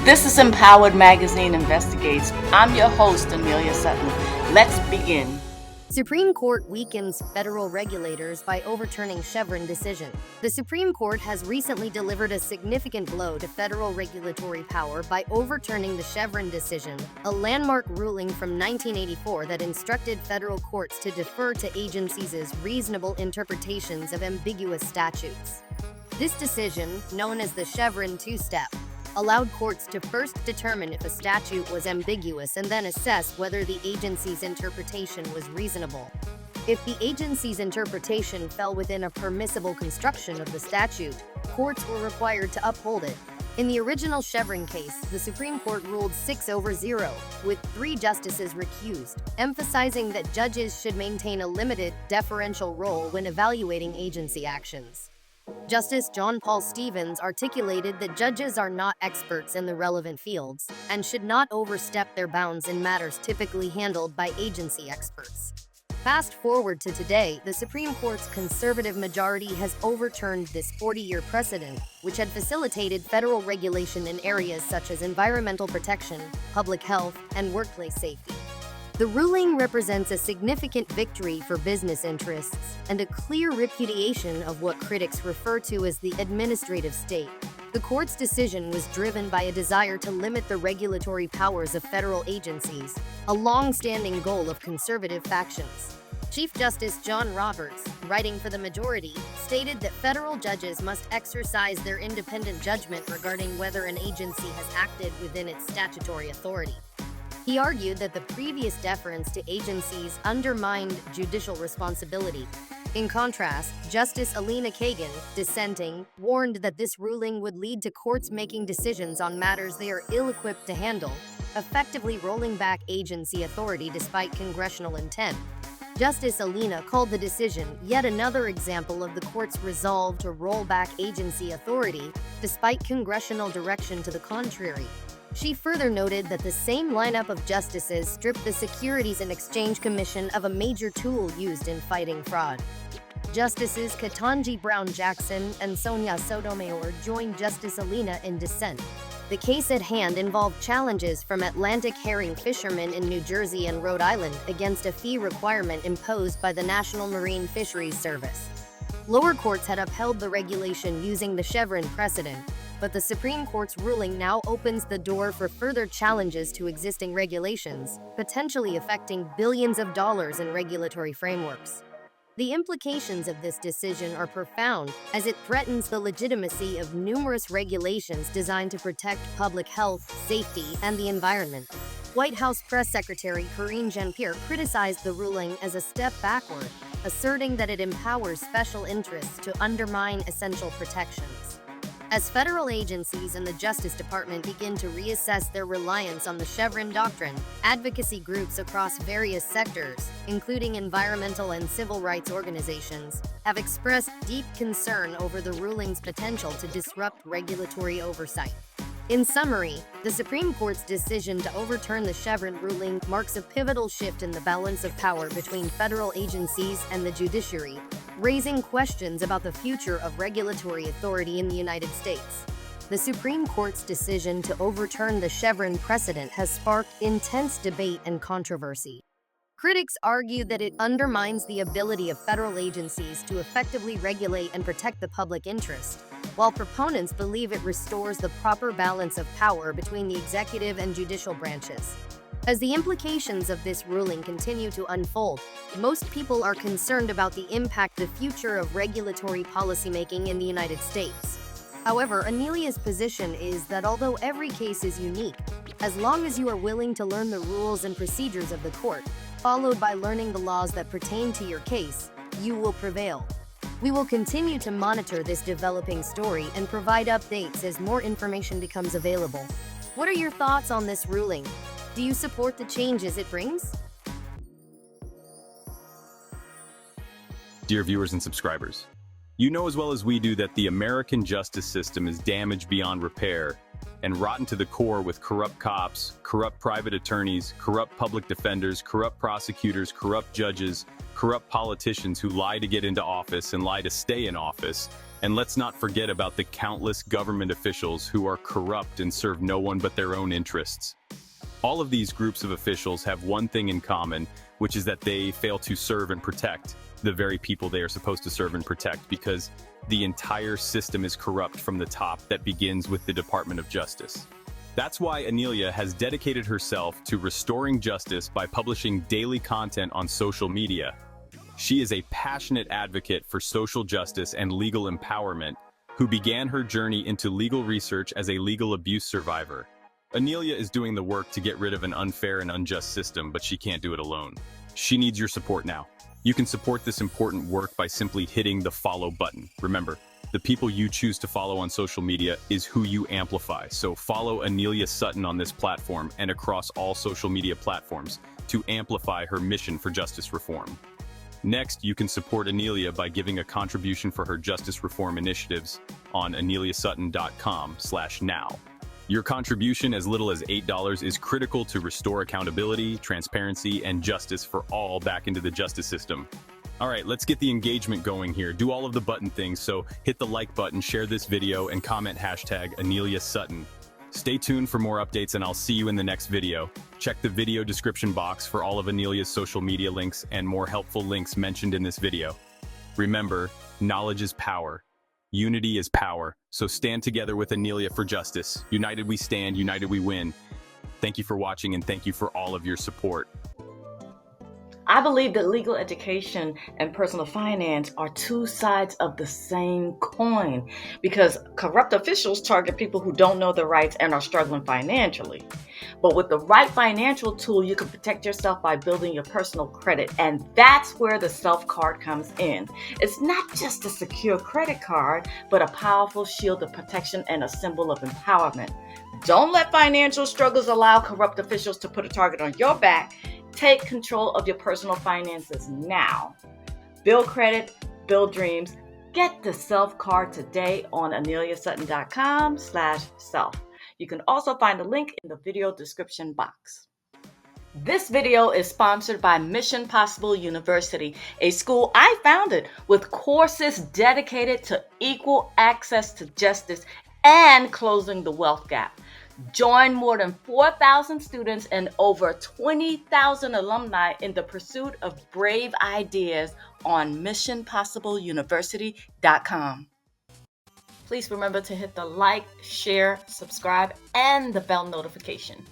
This is Empowered Magazine Investigates. I'm your host, Anelia Sutton. Let's begin. Supreme Court weakens federal regulators by overturning Chevron decision. The Supreme Court has recently delivered a significant blow to federal regulatory power by overturning the Chevron decision, a landmark ruling from 1984 that instructed federal courts to defer to agencies' reasonable interpretations of ambiguous statutes. This decision, known as the Chevron two-step, allowed courts to first determine if a statute was ambiguous and then assess whether the agency's interpretation was reasonable. If the agency's interpretation fell within a permissible construction of the statute, courts were required to uphold it. In the original Chevron case, the Supreme Court ruled 6-0, with 3 justices recused, emphasizing that judges should maintain a limited, deferential role when evaluating agency actions. Justice John Paul Stevens articulated that judges are not experts in the relevant fields and should not overstep their bounds in matters typically handled by agency experts. Fast forward to today, the Supreme Court's conservative majority has overturned this 40-year precedent, which had facilitated federal regulation in areas such as environmental protection, public health, and workplace safety. The ruling represents a significant victory for business interests and a clear repudiation of what critics refer to as the administrative state. The court's decision was driven by a desire to limit the regulatory powers of federal agencies, a long-standing goal of conservative factions. Chief Justice John Roberts, writing for the majority, stated that federal judges must exercise their independent judgment regarding whether an agency has acted within its statutory authority. He argued that the previous deference to agencies undermined judicial responsibility. In contrast, Justice 𝗖cie𝗽𝗆𝗆𝗵𝗁, dissenting, warned that this ruling would lead to courts making decisions on matters they are ill-equipped to handle, effectively rolling back agency authority despite congressional intent. Justice 𝗖cie𝗽𝗍𝗆 called the decision yet another example of the court's resolve to roll back agency authority, despite congressional direction to the contrary. She further noted that the same lineup of justices stripped the Securities and Exchange Commission of a major tool used in fighting fraud. Justices Ketanji Brown Jackson and Sonia Sotomayor joined Justice 𝗖cie𝗽𝗍𝗆𝗏 in dissent. The case at hand involved challenges from Atlantic herring fishermen in New Jersey and Rhode Island against a fee requirement imposed by the National Marine Fisheries Service. Lower courts had upheld the regulation using the Chevron precedent, but the Supreme Court's ruling now opens the door for further challenges to existing regulations, potentially affecting billions of dollars in regulatory frameworks. The implications of this decision are profound, as it threatens the legitimacy of numerous regulations designed to protect public health, safety, and the environment. White House Press Secretary Karine Jean-Pierre criticized the ruling as a step backward, asserting that it empowers special interests to undermine essential protections. As federal agencies and the Justice Department begin to reassess their reliance on the Chevron doctrine, advocacy groups across various sectors, including environmental and civil rights organizations, have expressed deep concern over the ruling's potential to disrupt regulatory oversight. In summary, the Supreme Court's decision to overturn the Chevron ruling marks a pivotal shift in the balance of power between federal agencies and the judiciary, raising questions about the future of regulatory authority in the United States. The Supreme Court's decision to overturn the Chevron precedent has sparked intense debate and controversy. Critics argue that it undermines the ability of federal agencies to effectively regulate and protect the public interest, while proponents believe it restores the proper balance of power between the executive and judicial branches. As the implications of this ruling continue to unfold, most people are concerned about the impact the future of regulatory policymaking in the United States. However, Anelia's position is that although every case is unique, as long as you are willing to learn the rules and procedures of the court, followed by learning the laws that pertain to your case, you will prevail. We will continue to monitor this developing story and provide updates as more information becomes available. What are your thoughts on this ruling? Do you support the changes it brings? Dear viewers and subscribers, you know as well as we do that the American justice system is damaged beyond repair and rotten to the core with corrupt cops, corrupt private attorneys, corrupt public defenders, corrupt prosecutors, corrupt judges, corrupt politicians who lie to get into office and lie to stay in office, And let's not forget about the countless government officials who are corrupt and serve no one but their own interests. All of these groups of officials have one thing in common, which is that they fail to serve and protect the very people they are supposed to serve and protect, because the entire system is corrupt from the top. That begins with the Department of Justice. That's why Anelia has dedicated herself to restoring justice by publishing daily content on social media. She is a passionate advocate for social justice and legal empowerment, who began her journey into legal research as a legal abuse survivor. Anelia is doing the work to get rid of an unfair and unjust system, but she can't do it alone. She needs your support now. You can support this important work by simply hitting the follow button. Remember, the people you choose to follow on social media is who you amplify. So follow Anelia Sutton on this platform and across all social media platforms to amplify her mission for justice reform. Next, you can support Anelia by giving a contribution for her justice reform initiatives on aneliasutton.com/now. Your contribution, as little as $8, is critical to restore accountability, transparency, and justice for all back into the justice system. All right, let's get the engagement going here. Do all of the button things, so hit the like button, share this video, and comment #AneliaSutton. Stay tuned for more updates, and I'll see you in the next video. Check the video description box for all of Anelia's social media links and more helpful links mentioned in this video. Remember, knowledge is power. Unity is power, so stand together with Anelia for justice. United we stand, united we win. Thank you for watching, and thank you for all of your support. I believe that legal education and personal finance are two sides of the same coin, because corrupt officials target people who don't know their rights and are struggling financially. But with the right financial tool, you can protect yourself by building your personal credit, and that's where the Self card comes in. It's not just a secure credit card, but a powerful shield of protection and a symbol of empowerment. Don't let financial struggles allow corrupt officials to put a target on your back. Take control of your personal finances now. Build credit, build dreams. Get the Self card today on aneliasutton.com/self. You can also find a link in the video description box. This video is sponsored by Mission Possible University, a school I founded with courses dedicated to equal access to justice and closing the wealth gap. Join more than 4,000 students and over 20,000 alumni in the pursuit of brave ideas on missionpossibleuniversity.com. Please remember to hit the like, share, subscribe, and the bell notification.